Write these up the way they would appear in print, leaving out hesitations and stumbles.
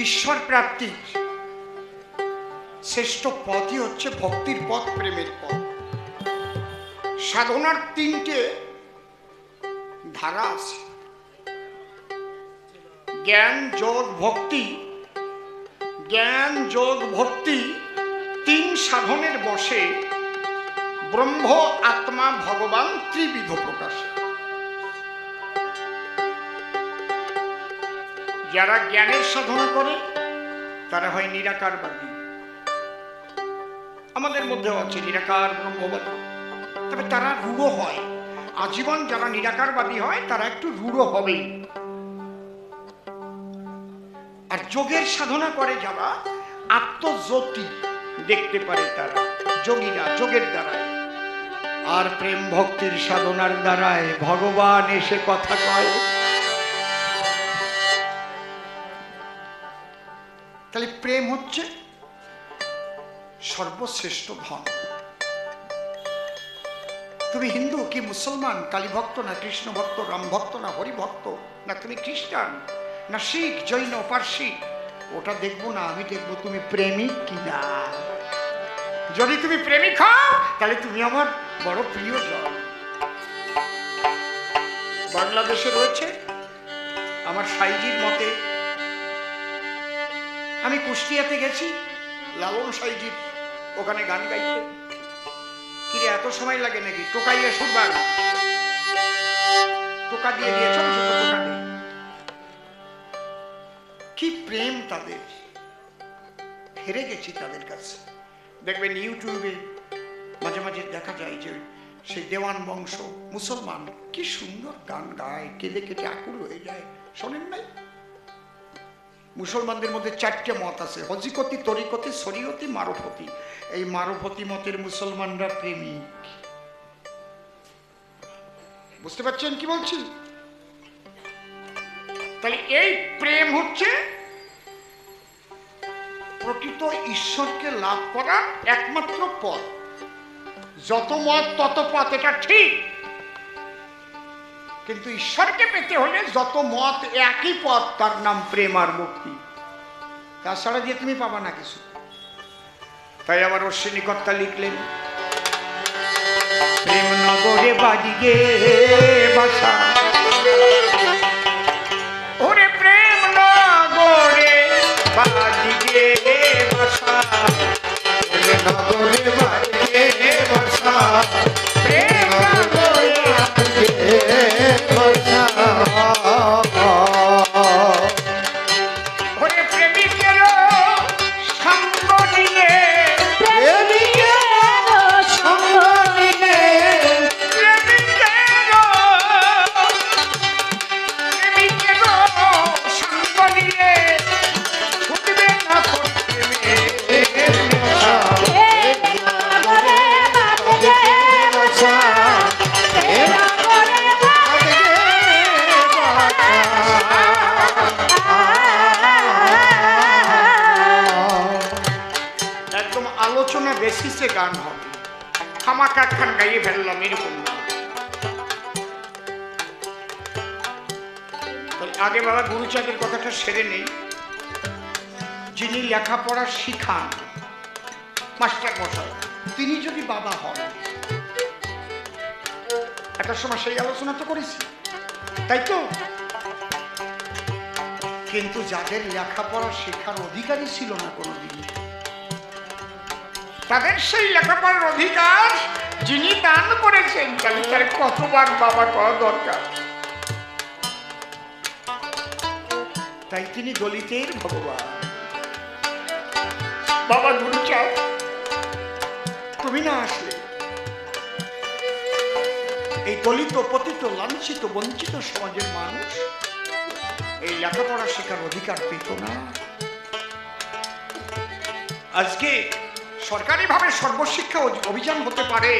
ঈশ্বর প্রাপ্তির শ্রেষ্ঠ পথই হচ্ছে ভক্তির পথ, প্রেমের পথ। সাধনার তিনটে ধারা আছে, জ্ঞান, যোগ, ভক্তি। জ্ঞান, যোগ, ভক্তি তিন সাধনের বসে ব্রহ্ম, আত্মা, ভগবান ত্রিবিধ প্রকাশ। যারা জ্ঞানের সাধনা করে তারা হয় নিরাকারবাদী। আমাদের মধ্যেও আছে নিরাকার ব্রহ্মবাদী, তবে তারা রূঢ় হয়। আজীবন যারা নিরাকারবাদী হয় তারা একটু রূঢ় হবেই। আর যোগের সাধনা করে যারা আত্মজ্যোতি দেখতে পারে তারা যোগীরা, যোগের দ্বারায়। আর প্রেম ভক্তির সাধনার দ্বারায় ভগবান এসে কথা কয়। তাহলে প্রেম হচ্ছে সর্বশ্রেষ্ঠ ধন। তুমি হিন্দু কি মুসলমান, কালী ভক্ত না কৃষ্ণ ভক্ত, রাম ভক্ত না হরি ভক্ত, না তুমি খ্রিস্টান না শিখ, জৈন, পার্সি, ওটা দেখবো না। আমি দেখবো তুমি প্রেমিক কিনা। যদি তুমি প্রেমিক হও তাহলে তুমি আমার বড় প্রিয় জন। বাংলাদেশে রয়েছে আমার সাইজির মতে। আমি কুষ্টিয়াতে গেছি লালন সাইজির ওখানে গান গাইতে। কিরে এত সময় লাগে নাকি? টোকাইয়া শুনবার, টোকা দিয়ে দিয়ে ছোট ছোট টোকা দিয়ে। কি প্রেম তাদের, হেরে গেছি তাদের কাছে। দেখবেন ইউটিউবে মাঝে মাঝে দেখা যায় যে সেই দেওয়ান বংশ মুসলমান কি সুন্দর গান গায়, কেঁদে কেটে আকুল হয়ে যায়। শোনেন নাই? মুসলমানদের মধ্যে চারটে মত আছে, হজিকতি, তরিকতি, শরীয়তি, মারফতি। এই মারফতি মতের মুসলমানরা প্রেমিক। বুঝতে পারছেন কি বলছি? তাহলে এই প্রেম হচ্ছে প্রকৃত ঈশ্বরকে লাভ করার একমাত্র পথ। যত মত তত পথ, এটা ঠিক, কিন্তু ঈশ্বরকে পেতে হলে যত মত একই পথ, তার নাম প্রেম আর মুক্তি। তাছাড়া দিয়ে তুমি পাবা না কিছু। তাই আবার অশ্বিনীকর্তা লিখলেন, প্রেম নগরে বাজিগে বাসা, ওরে প্রেম নগরে বাজিগে বাসা, প্রেম নগরে বাজিগে বাসা, প্রেম নগরে বাজিগে বাসা। ওরে প্রেমিকের সঙ্গ নিয়ে, প্রেমিকের সঙ্গ নিয়ে, প্রেমিকের সঙ্গ নিয়ে ছুটবে না প্রেমে। একদম আলোচনা বেসিসে গান হবে, খামাকা খান গাইয়ে ফেললাম এরকম না। আগে বাবা গুরুচাঁদের কথাটা সেরে নেই। যিনি লেখাপড়া শিখান, মাস্টার মশাই, তিনি যদি বাবা হন, একটা সময় সেই আলোচনা তো করেছি, তাই তো? কিন্তু যাদের লেখাপড়া শেখার অধিকারই ছিল না কোনোদিন, তাদের সেই লেখাপড়ার অধিকার যিনি দান করেছেন, তাহলে তার কতবার বাবা করা দরকার। তাই তিনি দলিতের ভগবান। বাবা গুরুচাঁদ, তুমি না আসলে এই দলিত, পতিত, লাঞ্ছিত, বঞ্চিত সমাজের মানুষ এই লেখাপড়া শেখার অধিকার পেত না। আজকে সরকারিভাবে সর্বশিক্ষা অভিযান হতে পারে,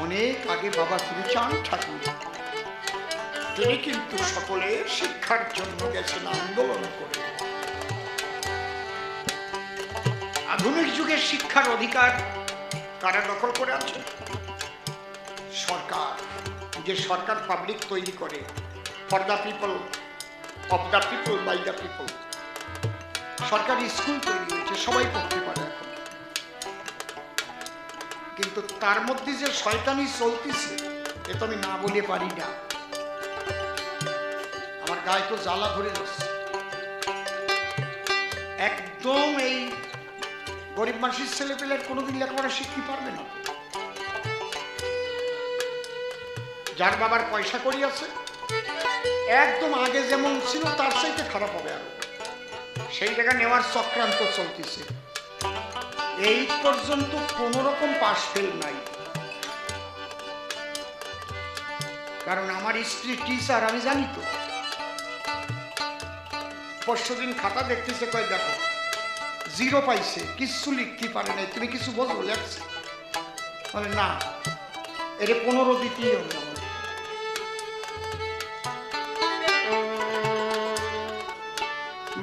অনেক আগে বাবা গুরুচাঁদ ঠাকুর তিনি কিন্তু সকলের শিক্ষার জন্য গেছেন আন্দোলন করে। আধুনিক যুগের শিক্ষার অধিকার কারা দখল করে আছে? সরকার। যে সরকার পাবলিক তৈরি করে, for the people, of the people, by the people. সরকারি স্কুল তৈরি হয়েছে, সবাই পড়তে পারে এখন, কিন্তু তার মধ্যে যে শয়তানি চলতেছে এ তো আমি না বলে পারি না। আমার গায়ে তো জ্বালা ধরে যাচ্ছে একদম। এই গরিব মানুষের ছেলে পেলে কোনোদিন লেখাপড়া শিখতে পারবে না। যার বাবার পয়সা করি আছে একদম আগে যেমন ছিল তার চাইতে খারাপ হবে আরো, সেই জায়গা নেওয়ার চক্রান্ত চলতেছে। এই পর্যন্ত কোন রকম পাশ ফেল নাই, কারণ আমার স্ত্রী টিচার, আমি জানি তো। পরশুদিন খাতা দেখতেছে, কয় দেখো 0 পাইছে, কিচ্ছু লিখতে পারে নাই, তুমি কিছু বলবো লেখছে? বলে না, এর 15 দিতেই হবে।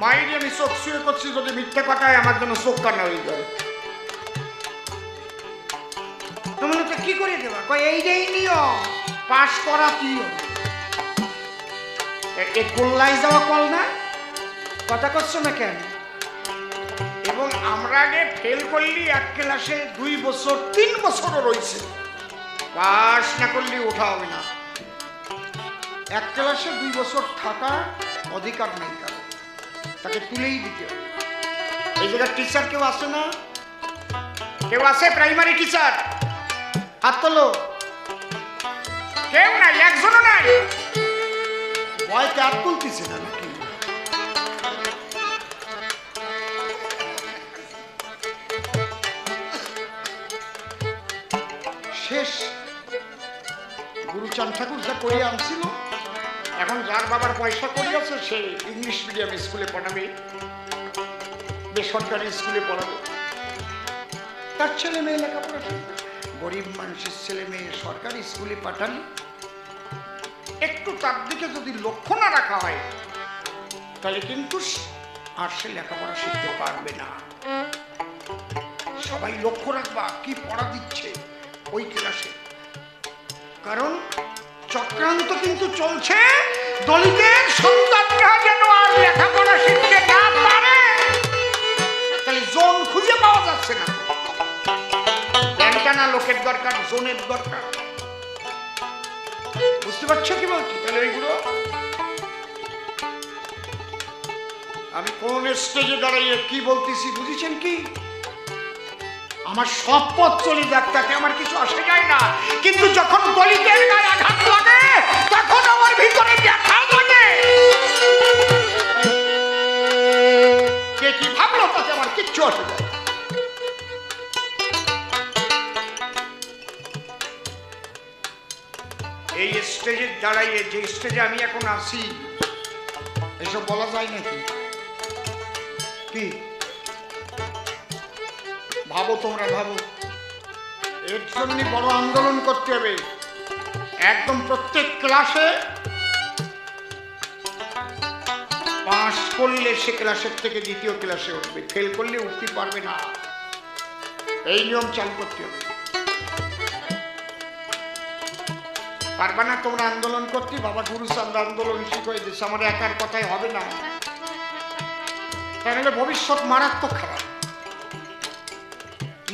মাইরে আমি চোখ শুয়ে করছি, যদি মিথ্যে কথায় আমার জন্য চোখ কান্না হয়ে যায়। তোমরা তো কি করে দেবা? কয় এইটাই নিয়ম, পাশ করা কি গোল্লাই যাওয়া কল না, কথা করছো না কেন? এবং আমরা আগে ফেল করলি এক ক্লাসে 2 বছর 3 বছরও রয়েছে, পাশ না করলে ওঠা হবে না। এক ক্লাসে 2 বছর থাকা অধিকার নেই কারো, তাকে তুলেই দিতে হবে। এই জায়গার টিচার কেউ আছে না? কেউ আছে প্রাইমারি টিচার? হাত তোলো। কেউ নাই, একজনও নাই। ভয়কে হাত তুলতেছে না নাকি? শেষ গুরুচাঁদ ঠাকুর যা করিয়ে আনছিল, এখন যার বাবার পয়সা করি আছে সে ইংলিশ মিডিয়াম স্কুলে পড়াবে, বেসরকারি স্কুলে পড়াবে, তার ছেলে মেয়ে লেখাপড়া শিখবে। গরিব মানুষের ছেলে মেয়ে সরকারি স্কুলে পাঠালে একটু তার দিকে যদি লক্ষ্য না রাখা হয় তাহলে কিন্তু আর সে লেখাপড়া শিখতে পারবে না। সবাই লক্ষ্য রাখবা কি পড়া দিচ্ছে ওই ক্লাসে, কারণ চক্রান্ত কিন্তু চলছে দলিতের সন্তানরা যেন আর লেখাপড়া শিখতে না পারে। তাহলে জোন খুঁজে পাওয়া যাচ্ছে না, ব্যাংকানা লোকের দরকার, জোনের দরকার। বুঝতে পারছো কি বলছি? তাহলে এইগুলো আমি কোন স্টেজে দাঁড়িয়ে কি বলতেছি বুঝেছেন কি? আমার সব পথ চলে যাক, তাতে আমার কিছু আসে যায় না, কিন্তু যখন দলিতের গায়ে আঘাত লাগে তখন আমার ভিতরে ব্যথা লাগে। কে কি ভাবলো তাতে আমার কিচ্ছু আসে যায়। এই স্টেজে দাঁড়াইয়ে, যে স্টেজে আমি এখন আছি, এসব বলা যায় নাকি? কি ভাবো তোমরা, ভাবো। এর জন্য বড় আন্দোলন করতে হবে। একদম প্রত্যেক ক্লাসে পাস করলে সে ক্লাসের থেকে দ্বিতীয় ক্লাসে উঠবে, ফেল করলে উঠতে পারবে না। এই নিয়ম চালু করতে হবে। পারবা না তোমরা আন্দোলন করতে? বাবা গুরুচাঁদ আন্দোলন শিখিয়ে দিচ্ছে, আমার একার কথাই হবে না, তাহলে ভবিষ্যৎ মারাত্মক খারাপ,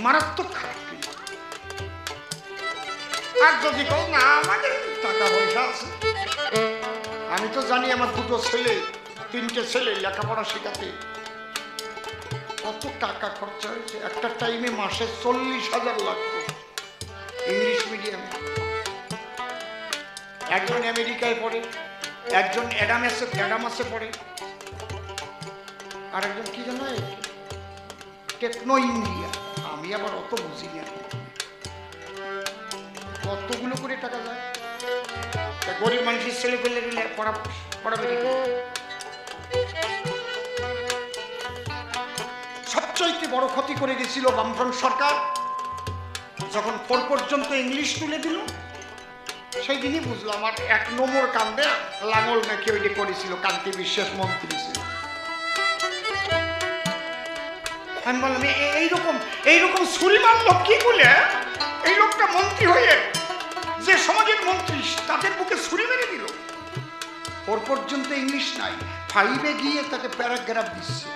মারাত্মক খারাপ। আর যদি কেউ না, আমাদের টাকা পয়সা আছে, আমি তো জানি আমার 2 ছেলে 3টে ছেলে লেখাপড়া শেখাতে কত টাকা খরচা হয়েছে। একটা টাইমে মাসে 40,000 লাগতো ইংলিশ মিডিয়ামে। একজন আমেরিকায় পড়ে, একজন অ্যাডামাসে পড়ে, আর একজন কি জানো টেকনো ইন্ডিয়া। আমি আবার অত বুঝি না, কতগুলো করে টাকা যায়। গরিব মানুষের ছেলে পেলে পড়াবে। সবচাইতে বড় ক্ষতি করে গেছিল বামফ্রন্ট সরকার, যখন 4 পর্যন্ত ইংলিশ তুলে দিল। সেই দিনই বুঝলাম আর 1 নম্বর কান্দে লাঙল নাকি ওইটা করেছিল, কান্তি বিশ্বাস মন্ত্রী ছিল। আমি বললাম এইরকম সুরিমান লোক কি বলে, এই লোকটা মন্ত্রী হয়ে যে সমাজের মন্ত্রী তাদের বুকে ছুরি মেরে দিল। 4 পর্যন্ত ইংলিশ নাই, 5-এ গিয়ে তাকে প্যারাগ্রাফ দিচ্ছে।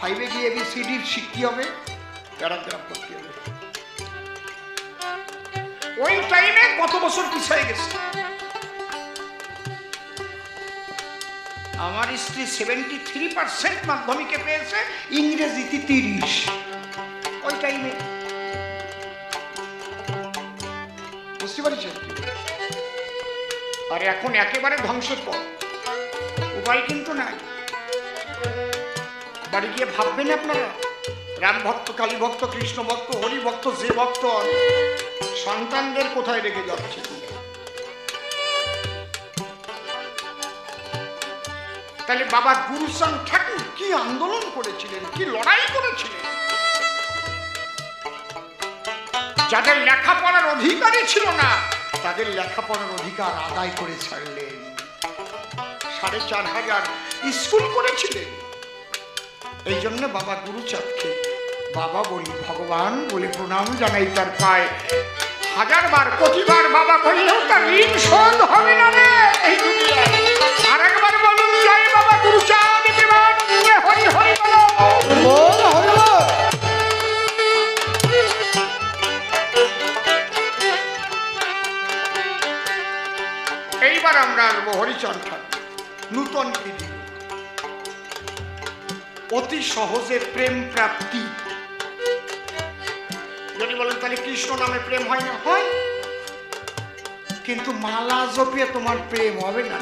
5-এ গিয়ে ABCD শিখতে হবে, প্যারাগ্রাফ করতে হবে। ওই টাইমে কত বছর পিছিয়ে গেছে। আমার স্ত্রী 73% মাধ্যমিকে পেয়েছে, ইংরেজিতে 30। ওই টাইমে বুঝতে পারছেন? আর এখন একেবারে ধ্বংসের পর, উপায় কিন্তু নাই। বাড়ি গিয়ে ভাববেন আপনারা, রাম ভক্ত, কালী ভক্ত, কৃষ্ণ ভক্ত, হরি ভক্ত, যে ভক্ত, সন্তানদের কোথায় রেখে যাচ্ছে। তাহলে বাবা গুরুচাঁদ ঠাকুর কি আন্দোলন করেছিলেন, কি লড়াই করেছিলেন। যাদের লেখাপড়ার অধিকারই ছিল না, তাদের লেখাপড়ার অধিকার আদায় করে ছাড়লেন। 4500 স্কুল করেছিলেন। এই জন্য বাবা গুরুচাঁদকে বাবা বলি, ভগবান বলে প্রণাম জানাই তার পায়ে। 1000 বার, কোটিবার বাবা বললেও তার ঋণ শোধ হবে না রে এই দুনিয়ায়। আর একবার বলুন, জয় বাবা গুরুচাঁদ দেবানন্দে হরি হরি বলো। এইবার আমরা আসবো হরিচরণ ঠাকুর। নূতন কি দিল? অতি সহজে প্রেম প্রাপ্তি। যদি বলেন তাহলে কৃষ্ণ নামে প্রেম হয় না? হয়, কিন্তু মালা জপিয়ে তোমার প্রেম হবে না।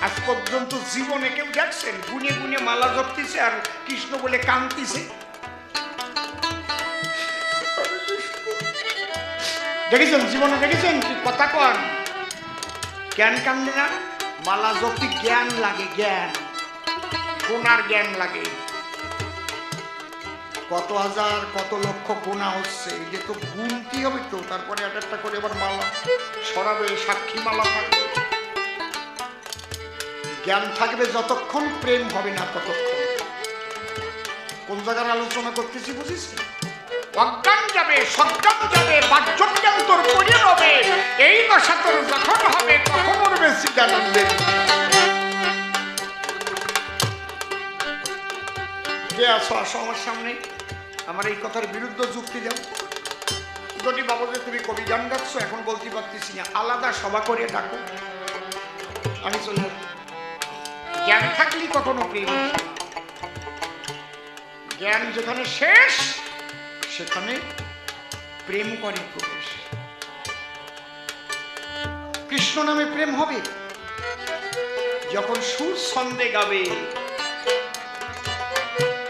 আজ পর্যন্ত জীবনে কেউ দেখছেন গুনে গুনে মালা জপতেছে আর কৃষ্ণ বলে কাঁদতেছে? দেখেছেন জীবনে? দেখেছেন? কি কথা কন? জ্ঞান কান্দে না? মালা জপি জ্ঞান লাগে, জ্ঞান, গুণার জ্ঞান লাগে। কত হাজার কত লক্ষ গুণা হচ্ছে, যে তো গুনতি হবে তো, তারপরে একটা করে আবার মালা সরাবে, সাক্ষী মালা থাকবে। জ্ঞান থাকবে যতক্ষণ, প্রেম হবে না ততক্ষণ। কোন জায়গার আলোচনা করতেছি বুঝিস? অজ্ঞান যাবে, সজ্ঞান যাবে, বাহ্যজ্ঞান তোর পড়ে হবে। এই দশা তোর যখন হবে, তখন ওর বেশি আনন্দের। কে আসো, আসো আমার সামনে, আমার এই কথার বিরুদ্ধে যুক্তি দাও। যদি বাবু যে তুমি কবি গান গাচ্ছ, এখন বলতে পারতেছি না, আলাদা সভা করে ডাকো, আমি চলে। জ্ঞান থাকলেই কখনো প্রেম। জ্ঞান যেখানে শেষ, সেখানে প্রেম করে প্রবেশ। কৃষ্ণ নামে প্রেম হবে যখন সুর ছন্দে গাবে,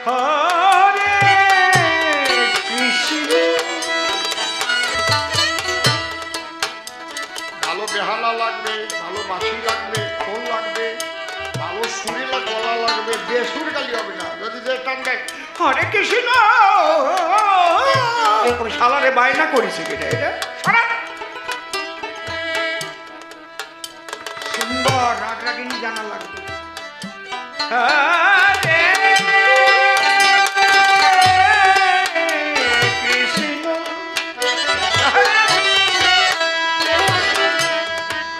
হরে কৃষ্ণ। ভালো বেহালা লাগবে, ভালো বাঁশি লাগবে, খোল লাগবে, ভালো সুরেলা গলা লাগবে, বেসুর গালি হবে না। যদি যে টান গায় হরে কৃষ্ণ, শালারে বায়না করেছে কিনা এটা, সারা সুন্দর রাগ রাগিনী জানা লাগবে। কৃষ্ণ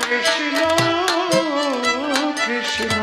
কৃষ্ণ কৃষ্ণ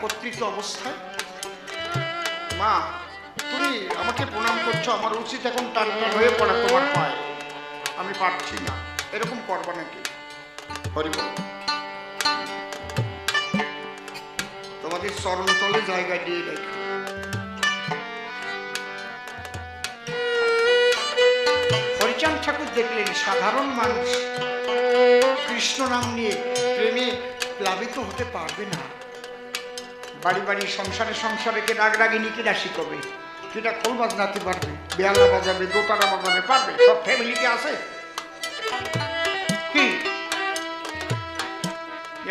একত্রিত অবস্থায়, মা তুমি আমাকে প্রণাম করছো, আমার উচিত এখন টান টান হয়ে পড়া তোমার পায়ে, আমি পারছি না, এরকম করবা নাকি? হরি বল। তোমাদের চরণতলে জায়গা দিয়ে রেখো। হরিচাঁদ ঠাকুর দেখলেন সাধারণ মানুষ কৃষ্ণ নাম নিয়ে প্রেমে প্লাবিত হতে পারবে না। বাড়ি বাড়ি সংসারে সংসারে কে রাগ রাগিনীকে রাশি করবে, সেটা খোল বাজনাতে পারবে, বেহালা বাজাবে, দোতারা বাজাবে পারবে, সব ফ্যামিলিতে আছে কি?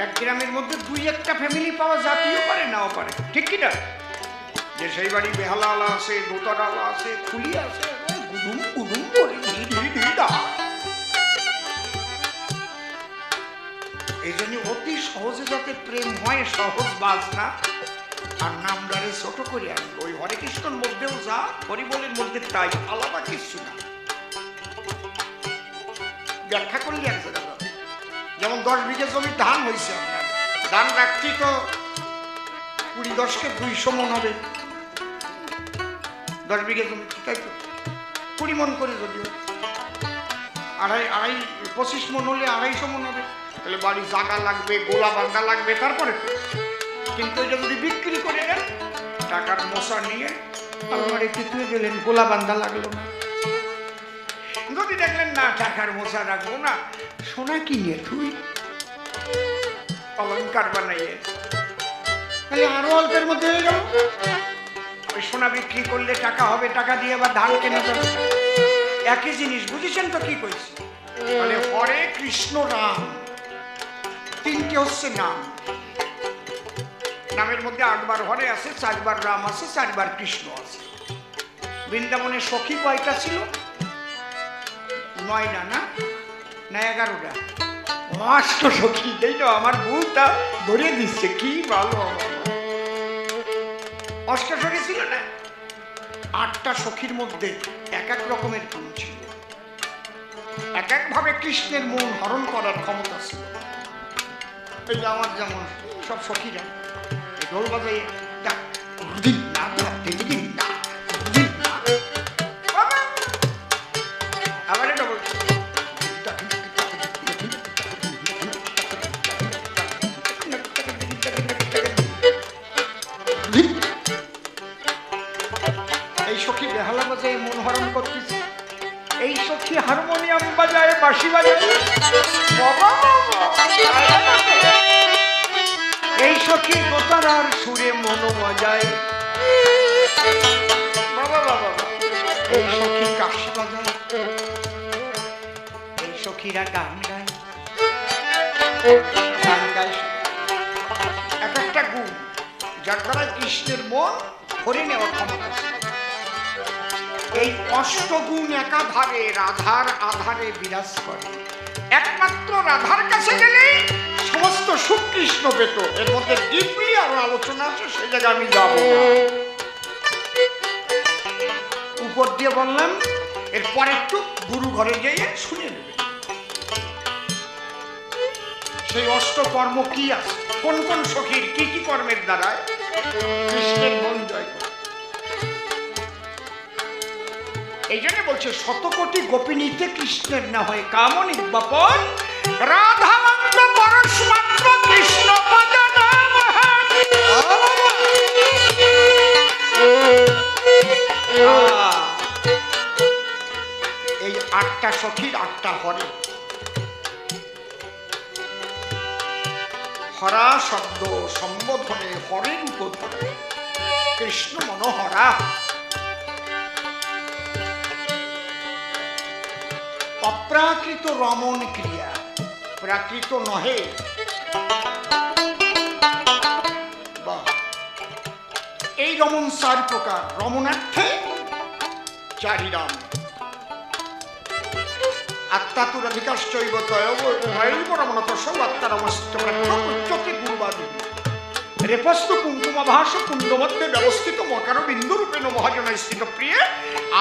এক গ্রামের মধ্যে দুই একটা ফ্যামিলি পাওয়া জাতীয় পারে, নাও পারে, ঠিক কিনা? যে সেই বাড়ি বেহালা আলা আছে, দোতারা আলা আছে, খুলি আছে, গুদুম গুদুম করে এই জন্য অতি সহজে যাতে প্রেম হয়, সহজ বাজ না, আর নামদারে ছোট করে আনবে। ওই হরে কৃষ্ণর মধ্যেও যা, হরিবলের মধ্যে তাই, আলাদা কিছু না। ব্যাখ্যা করলে এক জায়গা যাবে। যেমন 10 বিঘে জমি ধান হয়েছে, আপনার ধান রাখছি তো 20-10 কে 200 মন হবে, 10 বিঘে জমি, তাই তো 20 মন করে, যদিও 25 মন হলে 250 মন হবে, তাহলে বাড়ি জাগা লাগবে, গোলা বাঙ্গা লাগবে, তারপরে তো। কিন্তু এটা যদি বিক্রি করে দেন, টাকার মশা নিয়ে আলমারিতে তুলে দিলেন, গোলা বান্ধা লাগলো না। যদি দেখলেন না টাকার মশা রাখবো না, সোনা কিনে তুই অলঙ্কার বানাইয়ে, তাহলে আরো অল্পের মধ্যে হয়ে গেল। ওই সোনা বিক্রি করলে টাকা হবে, টাকা দিয়ে আবার ধান কেনা যাবে, একই জিনিস। বুঝেছেন তো কি কইছি? মানে হরে কৃষ্ণ রাম, তিনটে হচ্ছে নাম। নামের মধ্যে 8 বার হরে আছে, 4 বার রাম আছে, 4 বার কৃষ্ণ আছে। বৃন্দাবনে সখী কয়টা ছিল? 9টা না 11টা? 8 সখী। এই তো আমার বউটা ধরে দিচ্ছে, কি ভালো 8 সখী ছিল না? 8টা সখীর মধ্যে এক এক রকমের গুণ ছিল, এক এক ভাবে কৃষ্ণের মন হরণ করার ক্ষমতা ছিল। এই যে আমার যেমন সব সখীরা ঢোল বাজাই, আবার এটা বলছে এই সখী বেহালা বাজায় মন হরণ করতেছে, এই সখী হারমোনিয়াম বাজায়, বাঁশি বাজায়, এই সখী দোতারার সুরে মন বাজায়, বাবা বাবা, এই সখী কাশি বাজায়, এই সখীরা গান গায়, গান গায়। এক একটা গুণ, যার দ্বারা কৃষ্ণের মন ধরে নেওয়ার ক্ষমতা। এই 8 গুণ একাধারে রাধার আধারে বিরাজ করে। একমাত্র রাধার কাছে গেলেই সমস্ত সুখ কৃষ্ণ পেত। এর মধ্যে ডিপলি আরো আলোচনা আছে, সেই জায়গায় আমি যাব না। উপর দিয়ে বললাম, এরপরে একটু গুরু ঘরে গিয়ে শুনে নেবে সেই 8 কর্ম কি আছে, কোন কোন সখীর কি কি কর্মের দ্বারা কৃষ্ণের মন জয় করে। এই জন্য বলছে, 100 কোটি গোপিনীতে কৃষ্ণের না হয় কামনি বাপন, রাধা মাত্র পরশ মাত্র কৃষ্ণ পদ নাম। এই 8টা সখীর 8টা হরে। হরা শব্দ সম্বোধনে হরের উপধরে, কৃষ্ণ মনোহরা। অপ্রাকৃত রমণ ক্রিয়া, প্রাকৃত নহে। এই রমণ 4 প্রকার, রমণার্থে 4 রাম। আত্মাতুরাধিকাশ্চৈব তয়ৈব রমণতস্য আত্মারমস্ত্যপ্রত্যতে গুরুবাদী। রেপস্তু কুঙ্কুমাভাস কুণ্ডমধ্যে ব্যবস্থিত মকার বিন্দুরূপেণ মহাজনে স্থিত প্রিয়ে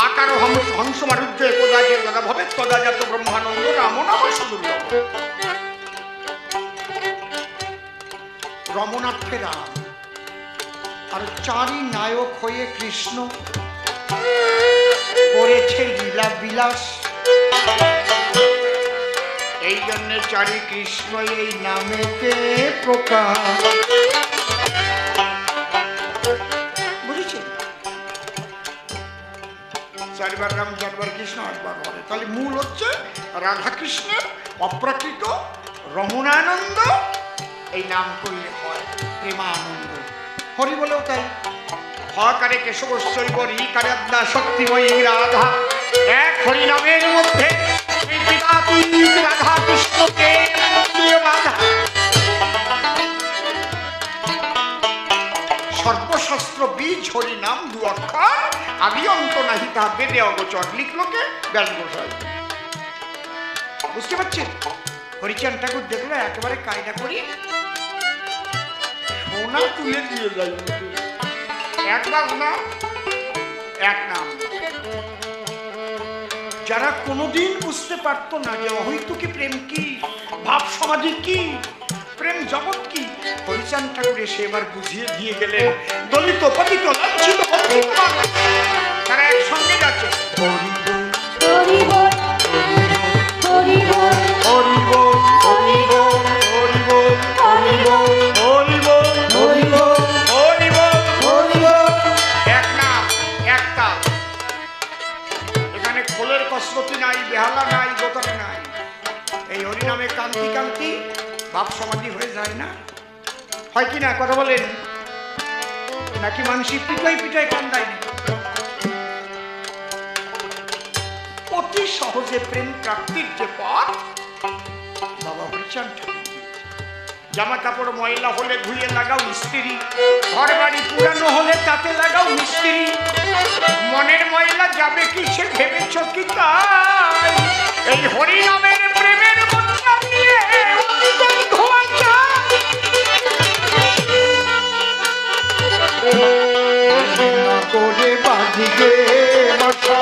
আকার হংসমারুদ্ধ একদা যে যদা ভবে তদা জাত ব্রহ্মানন্দ রাম নাম সুদুর্লভ। রমণার্থে রাম, আর চারি নায়ক হয়ে কৃষ্ণ করেছে লীলা বিলাস। এই জন্য চারি কৃষ্ণ এই নামেতে প্রকাশ। বুঝেছেন? চারবার রাম, চারবার কৃষ্ণ, আটবার হরে। তাহলে মূল হচ্ছে রাধা কৃষ্ণের অপ্রাকৃত রমণানন্দ। এই নাম করলে হয় প্রেমানন্দ। হরি বলেও তাই, হকারে কেশবশ্বরী রিকারে আদ্যা শক্তিময়ী রাধা। এক হরি নামের মধ্যে রাধা কৃষ্ণকে বাধা। সর্বশাস্ত্র বীজ হরি নাম দু অক্ষর, আদি অন্ত নাহি তা বেদে অগোচর। লিখলো কে? ব্যাসগোসাই। বুঝতে পারছেন? হরিচাঁদ ঠাকুর দেখলো একেবারে কায়দা করি সোনা তুলে দিয়ে যাই। একবার না, এক নাম। যারা কোনোদিন বুঝতে পারতো না যে অহৈতুকী প্রেম কি, ভাব সমাধি কি, প্রেম জগৎ কি, হরিচাঁদ ঠাকুর এসে এবার বুঝিয়ে দিয়ে গেলেন। দলিত পতিত লাঞ্ছিত তারা একসঙ্গে যাচ্ছে। হরি বল, হরি বল, হরি বল, হরি বল, হরি বল, হরি বল, হরি বল, হরি বল, হরি বল, হরি বল, হরি বল। এক নাম, এক তাল। এখানে খোলের কসরতি নাই, বেহালা নাই, দোতারে নাই। এই হরি নামে কান্তি কান্তি ভাব সমাধি হয়ে যায় না? হয় কি না? কথা বলেন। নাকি মানসিক পিটাই পিটাই কান্দায় না? অতি সহজে প্রেম প্রাপ্তির যে পথ বাবা হরিচাঁদ ঠাকুর। জামা কাপড় ময়লা হলে ধুয়ে লাগাও মিস্ত্রি, ঘর বাড়ি পুরানো হলে তাতে লাগাও মিস্ত্রি। মনের ময়লা যাবে কি সে ভেবেছ কি তাই? এই হরি নামের প্রেমের মধ্যে নিয়ে ধোয়া যায়। করে বাঁধিকে বাসা,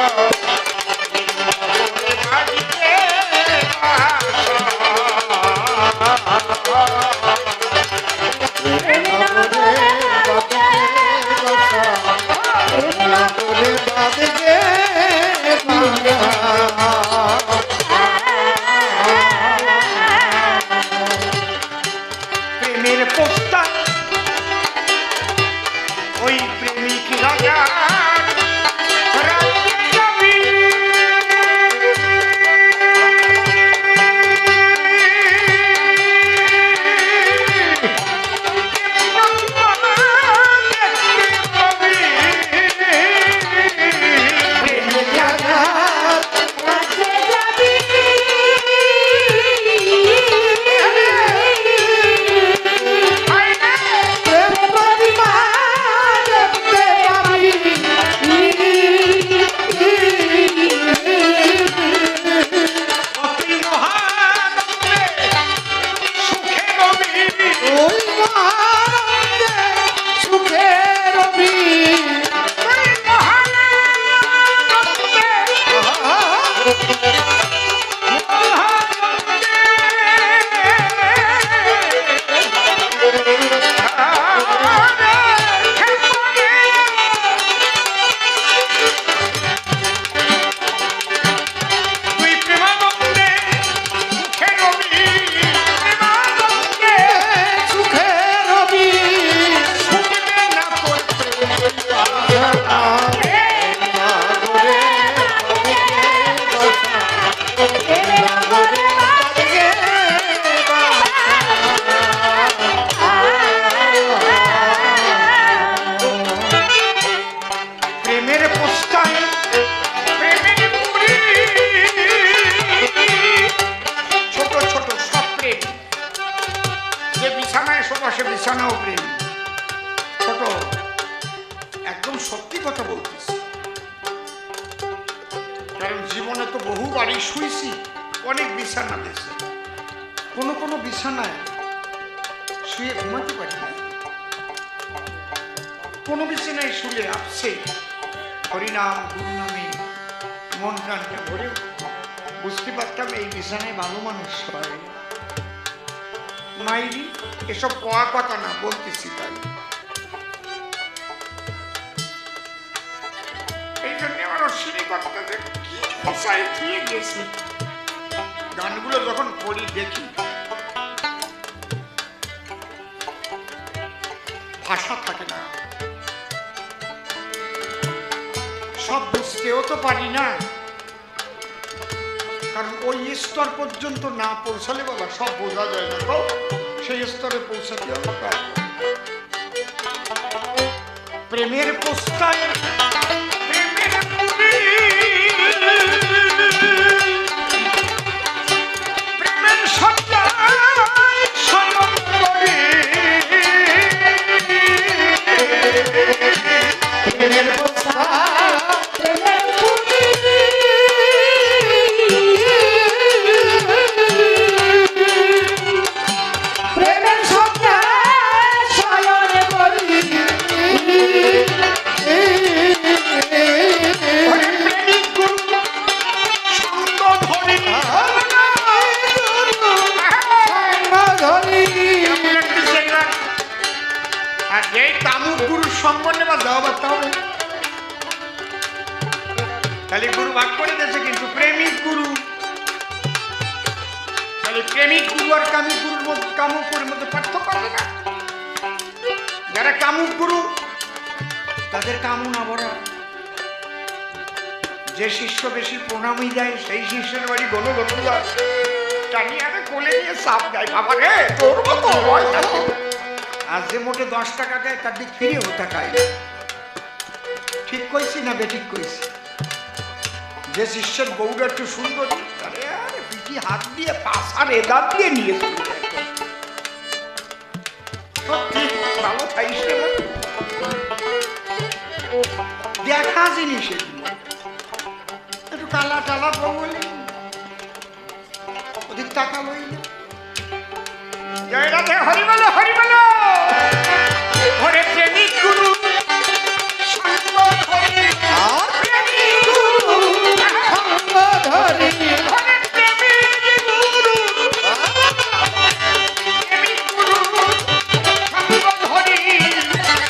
প্রেমের পোস্তা ওই প্রেমিক রাজা বিছানাও প্রেম। ছোট একদম সত্যি কথা বলতেছি, কারণ জীবনে তো বহু বাড়ি শুয়েছি, অনেক বিছানা দেশে। কোনো কোনো বিছানায় শুয়ে ঘুমাতে পারি না, কোনো বিছানায় শুয়ে আসছে হরিনাম গুরু নামে মন প্রাণটা ভরে। বুঝতে পারতাম এই বিছানায় ভালো মানুষ হয়। মাইরি এসব কোয়া কথা না, বলতেছি তাই। সৃষ্টিকর্তাদের কি ভাষায় দিয়ে গেছি। গানগুলো যখন পড়ি দেখি ভাষা থাকে না, সব বুঝতেও তো পারি না, কারণ ওই স্তর পর্যন্ত না পৌঁছালে বাবা সব বোঝা যায় না। তো সেই স্তরে পৌঁছাতে হবে। প্রেমের পোস্তায় প্রেমের প্রেমের সত্তায় সনম করে প্রেমের পোস্তায় তাহলে গুরু ভাগ করে দিয়েছে, কিন্তু প্রেমিক গুরু, তাহলে প্রেমিক গুরু আর কামিক গুরুর মধ্যে কামুকের মধ্যে পার্থক্য আছে না। যারা কামুক গুরু তাদের কামু না ভরা, যে শিষ্য বেশি প্রণামী দেয় সেই শিষ্যের বাড়ি গলো গলো যায়, টানিয়ে আরে কোলে নিয়ে সাপ দেয়, বাবা রে তোর মতো আর যে মোটে 10 টাকা দেয় তার দিক ফিরে ওটা খায়। ঠিক কইছি না বেঠিক কইছি? যে শিষ্যের বউটা একটু সুন্দর, আরে আরে পিঠি হাত দিয়ে পাশার এদার দিয়ে নিয়ে চলে যায়। সত্যি ভালো খাইস রে, দেখা জিনিস একটু কালা টালা বলি ওদিক টাকা লই না। জয় রাধে, হরি বলো হরি বলো। ঘরে প্রেমিক গুরু সঙ্গ ধরে, প্রেমিক গুরু সঙ্গ ধরে, ঘরে প্রেমিক গুরু প্রেমিক গুরু সঙ্গ ধরে,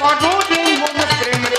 কতদিন মন প্রেমের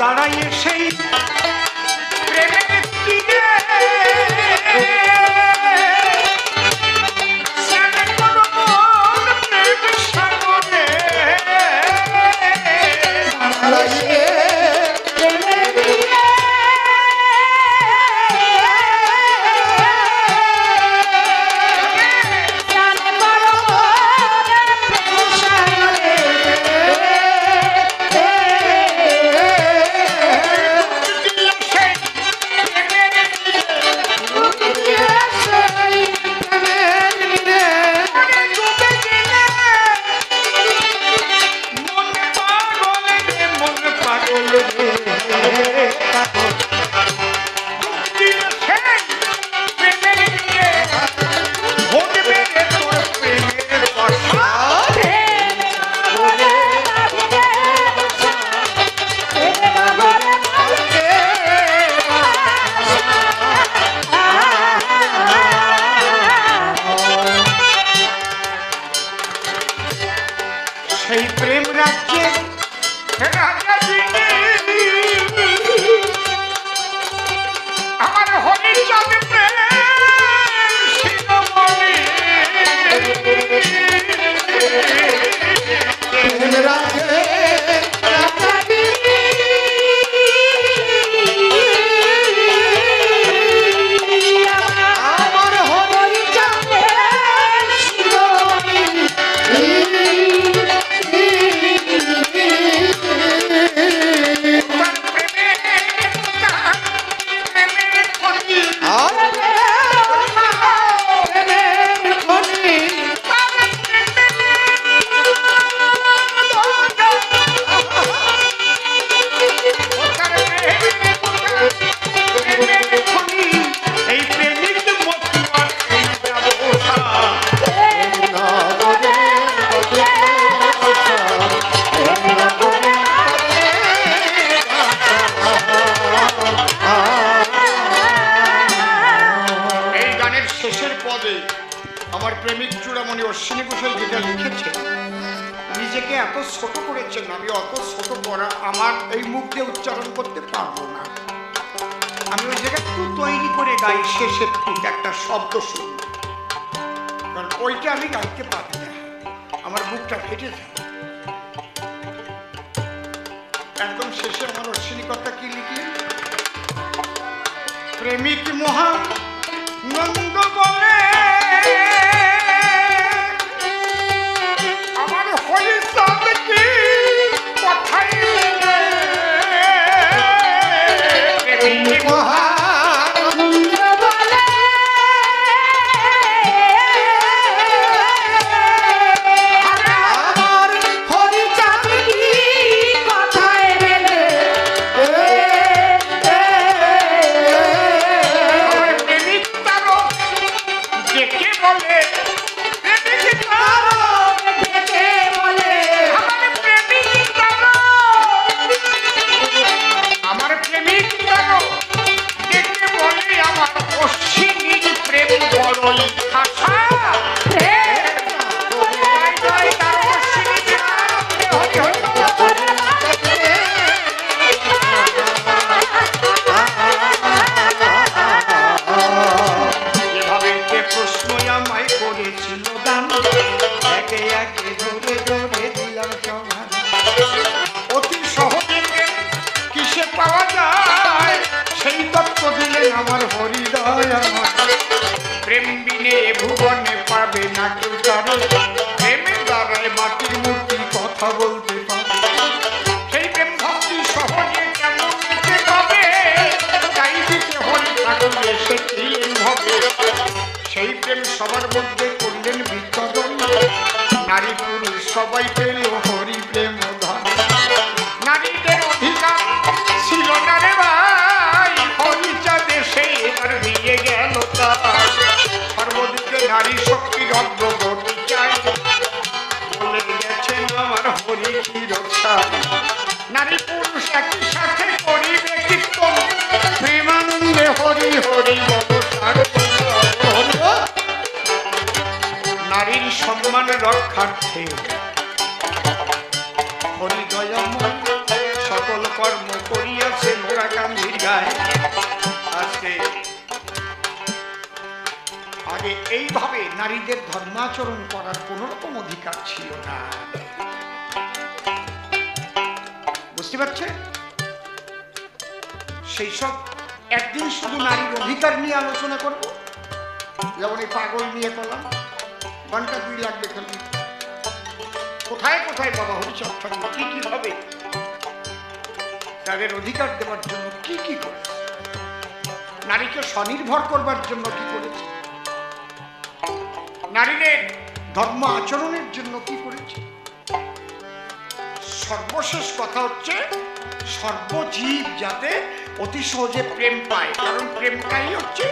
দাঁড়াইয়ে সেই প্রেমের তীরে সাগরে সেই প্রেম রাজ্যে রাজা বলছে আমার প্রেমিক চূড়ামণি অশ্বিনী ঘোষাল যেটা লিখেছে, নিজেকে এত ছোট করেছেন, আমি অত ছোট করা আমার এই মুখ দিয়ে উচ্চারণ করতে পারবো না। আমি ওই জায়গায় একটু তৈরি করে গাই, শেষের টুক একটা শব্দ শুনি, কারণ ওইটা আমি গাইতে পারি না, আমার বুকটা ফেটে যায়। একদম শেষে আমার অশ্বিনী কথা কি লিখলেন, প্রেমিক মহা নন্দ বলে আমার হরিচাঁদ কি কথাই প্রেমিক মহা আমার হরিদয় প্রেম বিনে ভুবনে পাবে না কেউ তারে, প্রেমের দ্বারায় মাটির মূর্তি কথা বলতে পারে, সেই প্রেম ভক্তি সহজে কেমন পেতে পাবে, তাই দিতে হরি ঠাকুর এসে ছিলেন হবে, সেই প্রেম সবার মধ্যে করলেন বিতরণ, নারী পুরুষ সবাই পেল হরি প্রেম ধন, নারীদের অধিকার ছিল না রে ভাই, হরিচাঁদে সেই এবার দিয়ে গেল তার, সর্বদিকে নারী শক্তির অগ্রগতি চাই, বলে গেছেন আমার হরি কি রক্ষা, নারী পুরুষ একই সাথে করিবে কীর্তন, প্রেমানন্দে হরি হরি নারীর সম্মান রক্ষার্থে হরিদয়াময় সকল কর্ম করিয়াছে মোরা কান্দির গায়ে। আজকে আগে এইভাবে নারীদের ধর্মাচরণ করার কোন রকম অধিকার ছিল না, বুঝতে পারছেন? সেই সব একদিন শুধু নারীর অধিকার নিয়ে আলোচনা করব, যেমন এই পাগল নিয়ে করলাম, ঘন্টা 2 লাগবে খালি। কোথায় কোথায় বাবা হরিচাঁদ ঠাকুর কি কি ভাবে তাদের অধিকার দেওয়ার জন্য কি কি করেছে, নারীকে স্বনির্ভর করবার জন্য কি করেছে, নারীদের ধর্ম আচরণের জন্য কি করেছে। সর্বশেষ কথা হচ্ছে সর্বজীব যাতে অতি সহজে প্রেম পায়, কারণ প্রেমটাই হচ্ছে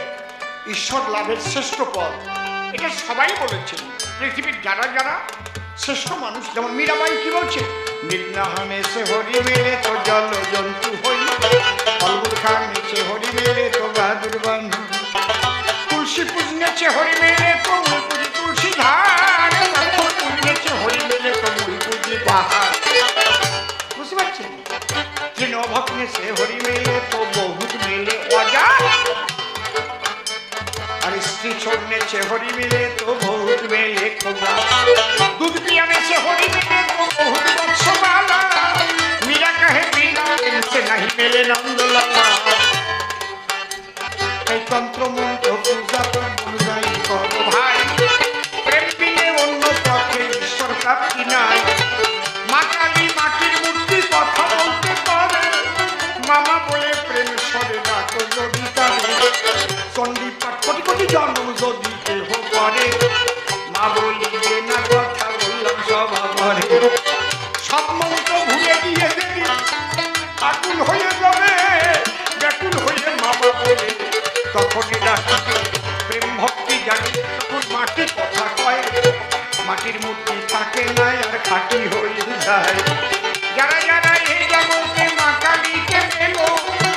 ঈশ্বর লাভের শ্রেষ্ঠ পথ, এটা সবাই বলেছেন। পৃথিবীর যারা যারা শ্রেষ্ঠ মানুষ, যেমন মীরাবাই কি বলছে, নির্নাহামে সে হরি মেলে তো জল জন্তু হই, ফলগুল খানে সে হরি মেলে তো বাদুর বান্ধব, তুলসী পুজনেছে হরি মেলে তো মুই পুজি তুলসী ধার, পুজনেছে হরি মেলে তো মুই পুজি পাহাড়, বুঝতে পারছেন? তৃণ ভগ্নে সে হরি মেলে তো বহুত মেলে অজার, আর স্ত্রী छोड़ने हरी मिले तो बहुत मेले खोगा, दूध पियाने से हरी मिले तो बहुत बख्शवाला, मीरा कहे बिना इनसे नहीं मिले नंदलाला, कई तंत्र मंत्र पूजा पर बुझाई करो भाई, प्रेम बिने अन्य पथे ईश्वर प्राप्ति নাই, মা কালী মাটির মূর্তি কথা বলতে পারে, মামা বলে প্রেম সরে ডাকো যদি তারে, চণ্ডী পাঠ কোটি কোটি জন্ম যদি কেহ করে, মা বলিবে না কথা বললাম সবাবরে, সব মন্ত্র ভুলে গিয়ে যদি আকুল হয়ে যাবে, ব্যাকুল হয়ে মামা বলে তখনই ডাকিবে, প্রেম ভক্তি জানি তখন মাটি কথা কয়, মাটির মূর্তি থাকে না আর খাঁটি হয়ে যায়, যারা যারা এই জগতে মা কালীকে পেল,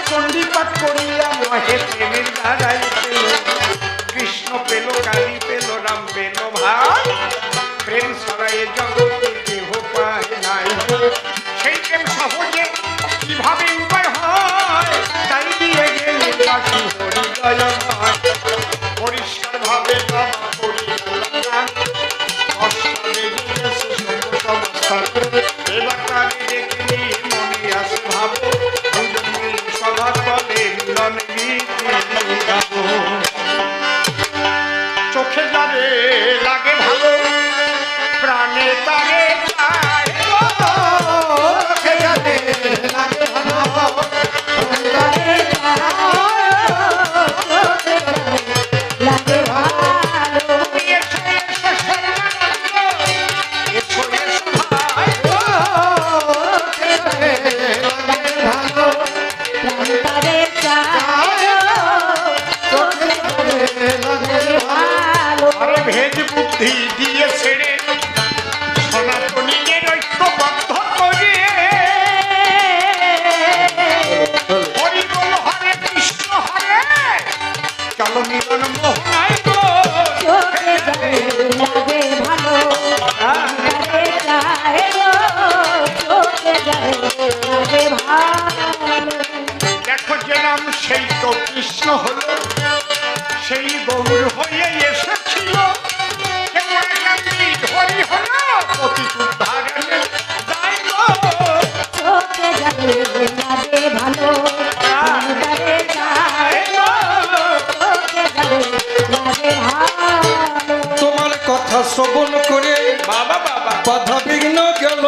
চণ্ডী পাঠ করিয়া মহে প্রেমের দ্বারাই পেল, কৃষ্ণ পেল কালী পেল পরিষ্কার ভাবে বাবা করি গান। দশটা বেজে গেছে সর্বসংস্থান। এবার তারে দেখে নিয়ে মনে আসে ভাবো, দুজন মিলে সভা তলে মিলন গীত গাবো। চোখে যাবে লাগে ভালো, প্রাণে তারে চায় গো। চোখে যাবে লাগে ভালো, প্রাণে লাগে ভালো। এসো এসো সর্বানন্দ, এসো এসো ভাই গো। চোখে যাবে লাগে ভালো, প্রাণে চায় গো। চোখে যাবে লাগে ভালো। আরে ভেদ বুদ্ধি দিয়ে ছেড়ে সনাতনীদের ঐক্যবদ্ধ করে হরি বল হরে কৃষ্ণ হরে, চলো মিলন মোহনায় গো। চোখে যাবে লাগে ভালো, প্রাণে চায় গো। চোখে যাবে লাগে ভালো। দেখো যে নাম সেই তো কৃষ্ণ হলো, সেই গৌর হয়ে এসেছিল। কেমন কান্দি হরি হলো, পতিত উদ্ধারে যায় গো। চোখে যাবে লাগে ভালো, প্রাণে চায় গো। চোখে যাবে লাগে ভালো। তোমার কথা শ্রবণ করে বাবা বাবা বাধা বিঘ্ন গেল